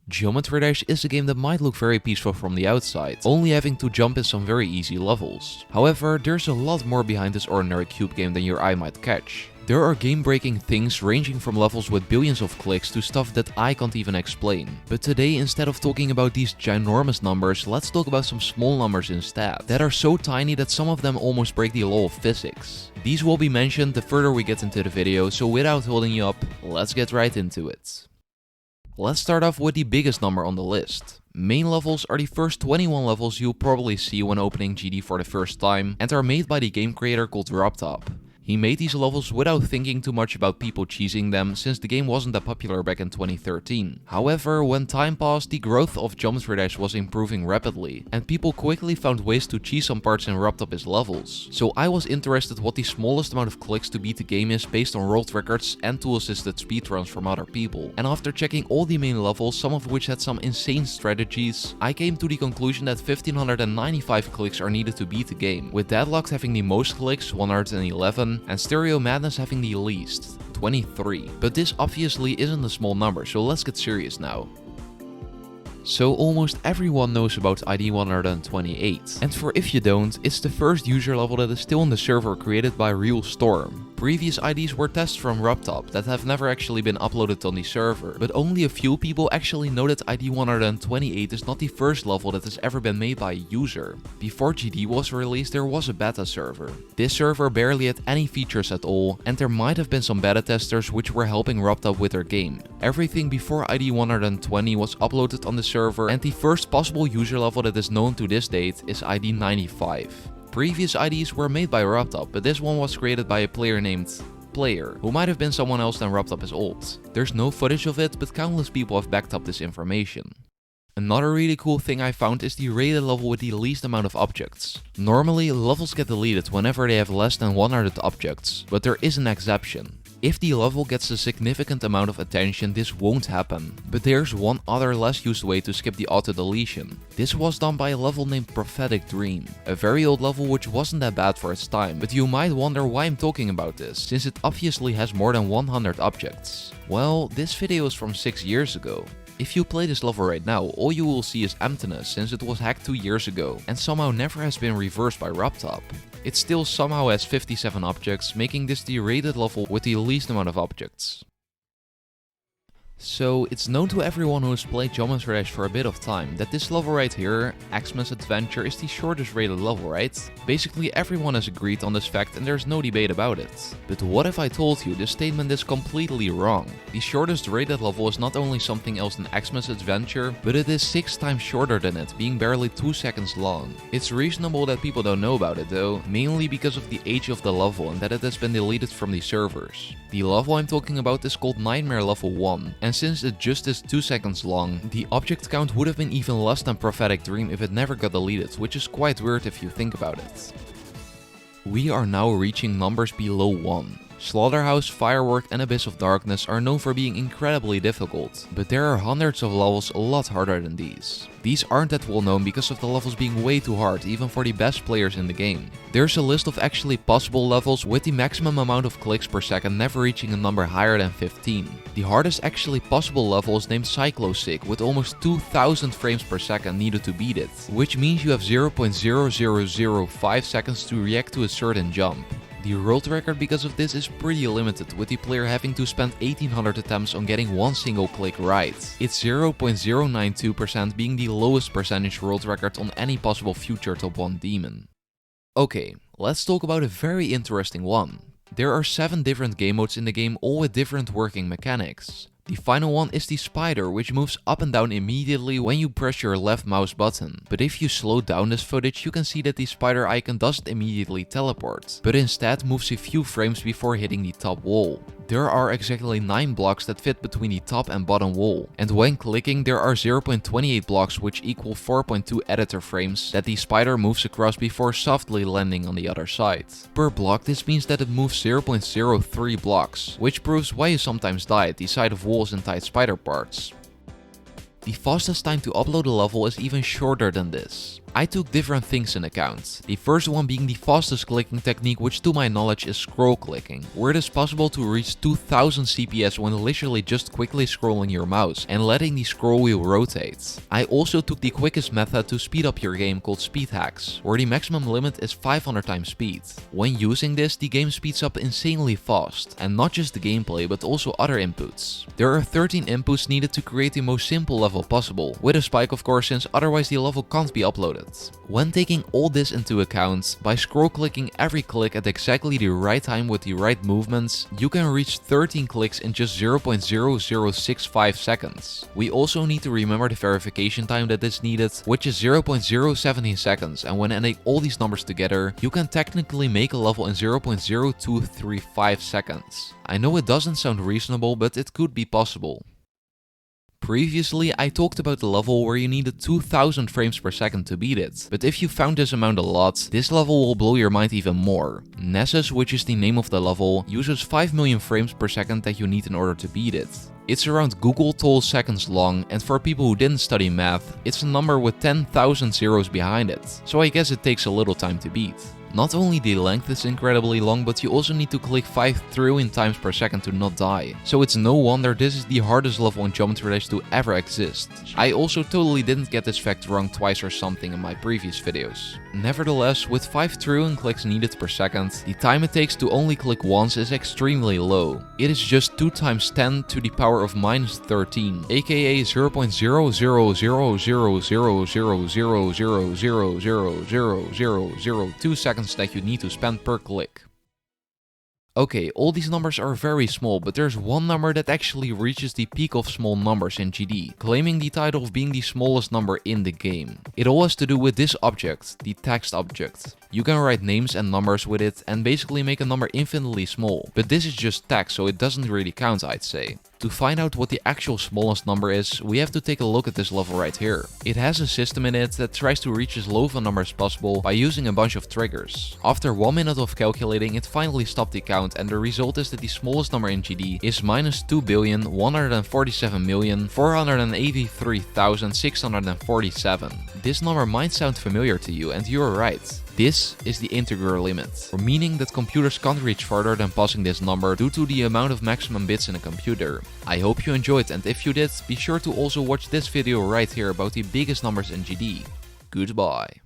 Geometry Dash is a game that might look very peaceful from the outside, only having to jump in some very easy levels. However, there's a lot more behind this ordinary cube game than your eye might catch. There are game-breaking things ranging from levels with billions of clicks to stuff that I can't even explain. But today, instead of talking about these ginormous numbers, let's talk about some small numbers instead, that are so tiny that some of them almost break the law of physics. These will be mentioned the further we get into the video, so without holding you up, let's get right into it. Let's start off with the biggest number on the list. Main levels are the first 21 levels you'll probably see when opening GD for the first time and are made by the game creator called RubTop. He made these levels without thinking too much about people cheesing them, since the game wasn't that popular back in 2013. However, when time passed, the growth of Geometry Dash was improving rapidly, and people quickly found ways to cheese some parts in RubTop's levels. So I was interested what the smallest amount of clicks to beat the game is based on world records and tool-assisted speedruns from other people. And after checking all the main levels, some of which had some insane strategies, I came to the conclusion that 1595 clicks are needed to beat the game, with Deadlocked having the most clicks, 111, and Stereo Madness having the least, 23. But this obviously isn't a small number, so let's get serious now. So almost everyone knows about ID 128, and for if you don't, it's the first user level that is still on the server created by Real Storm. Previous IDs were tests from RubTop that have never actually been uploaded on the server, but only a few people actually know that ID 128 is not the first level that has ever been made by a user. Before GD was released, there was a beta server. This server barely had any features at all, and there might have been some beta testers which were helping RubTop with their game. Everything before ID 120 was uploaded on the server, and the first possible user level that is known to this date is ID 95. Previous IDs were made by RubTop, but this one was created by a player named Player, who might have been someone else than RubTop is old. There's no footage of it, but countless people have backed up this information. Another really cool thing I found is the rated level with the least amount of objects. Normally, levels get deleted whenever they have less than 100 objects, but there is an exception. If the level gets a significant amount of attention, this won't happen. But there's one other less used way to skip the auto-deletion. This was done by a level named Prophetic Dream, a very old level which wasn't that bad for its time, but you might wonder why I'm talking about this, since it obviously has more than 100 objects. Well, this video is from 6 years ago. If you play this level right now, all you will see is emptiness, since it was hacked 2 years ago and somehow never has been reversed by RubTop. It still somehow has 57 objects, making this the rated level with the least amount of objects. So, it's known to everyone who has played Geometry Dash for a bit of time that this level right here, Xmas Adventure, is the shortest rated level, right? Basically everyone has agreed on this fact and there's no debate about it. But what if I told you this statement is completely wrong? The shortest rated level is not only something else than Xmas Adventure, but it is 6 times shorter than it, being barely 2 seconds long. It's reasonable that people don't know about it though, mainly because of the age of the level and that it has been deleted from the servers. The level I'm talking about is called Nightmare Level 1, and since it just is 2 seconds long, the object count would have been even less than Prophetic Dream if it never got deleted, which is quite weird if you think about it. We are now reaching numbers below 1. Slaughterhouse, Firework and Abyss of Darkness are known for being incredibly difficult, but there are hundreds of levels a lot harder than these. These aren't that well known because of the levels being way too hard, even for the best players in the game. There's a list of actually possible levels with the maximum amount of clicks per second never reaching a number higher than 15. The hardest actually possible level is named Cyclosic, with almost 2000 frames per second needed to beat it, which means you have 0.0005 seconds to react to a certain jump. The world record because of this is pretty limited, with the player having to spend 1800 attempts on getting one single click right. It's 0.092% being the lowest percentage world record on any possible future top 1 demon. Okay, let's talk about a very interesting one. There are 7 different game modes in the game, all with different working mechanics. The final one is the spider, which moves up and down immediately when you press your left mouse button. But if you slow down this footage, you can see that the spider icon doesn't immediately teleport, but instead moves a few frames before hitting the top wall. There are exactly 9 blocks that fit between the top and bottom wall, and when clicking there are 0.28 blocks which equal 4.2 editor frames that the spider moves across before softly landing on the other side. Per block this means that it moves 0.03 blocks, which proves why you sometimes die at the side of walls in tight spider parts. The fastest time to upload a level is even shorter than this. I took different things in account. The first one being the fastest clicking technique, which to my knowledge is scroll clicking, where it is possible to reach 2000 CPS when literally just quickly scrolling your mouse and letting the scroll wheel rotate. I also took the quickest method to speed up your game called speed hacks, where the maximum limit is 500 times speed. When using this, the game speeds up insanely fast, and not just the gameplay but also other inputs. There are 13 inputs needed to create the most simple level possible, with a spike of course, since otherwise the level can't be uploaded. When taking all this into account, by scroll clicking every click at exactly the right time with the right movements, you can reach 13 clicks in just 0.0065 seconds. We also need to remember the verification time that is needed, which is 0.017 seconds, and when adding all these numbers together, you can technically make a level in 0.0235 seconds. I know it doesn't sound reasonable, but it could be possible. Previously, I talked about the level where you needed 2000 frames per second to beat it, but if you found this amount a lot, this level will blow your mind even more. Nessus, which is the name of the level, uses 5 million frames per second that you need in order to beat it. It's around Google tall seconds long, and for people who didn't study math, it's a number with 10,000 zeros behind it, so I guess it takes a little time to beat. Not only the length is incredibly long, but you also need to click 5 trillion times per second to not die. So it's no wonder this is the hardest level in Geometry Dash to ever exist. I also totally didn't get this fact wrong twice or something in my previous videos. Nevertheless, with 5 trillion clicks needed per second, the time it takes to only click once is extremely low. It is just 2 times 10 to the power of minus 13, aka 0.000000000000002 seconds that you need to spend per click. Okay, all these numbers are very small, but there's one number that actually reaches the peak of small numbers in GD, claiming the title of being the smallest number in the game. It all has to do with this object, the text object. You can write names and numbers with it and basically make a number infinitely small, but this is just text, so it doesn't really count, I'd say. To find out what the actual smallest number is, we have to take a look at this level right here. It has a system in it that tries to reach as low of a number as possible by using a bunch of triggers. After 1 minute of calculating, it finally stopped the count, and the result is that the smallest number in GD is minus 2,147,483,647. This number might sound familiar to you, and you're right. This is the integral limit, meaning that computers can't reach further than passing this number due to the amount of maximum bits in a computer. I hope you enjoyed, and if you did, be sure to also watch this video right here about the biggest numbers in GD. Goodbye.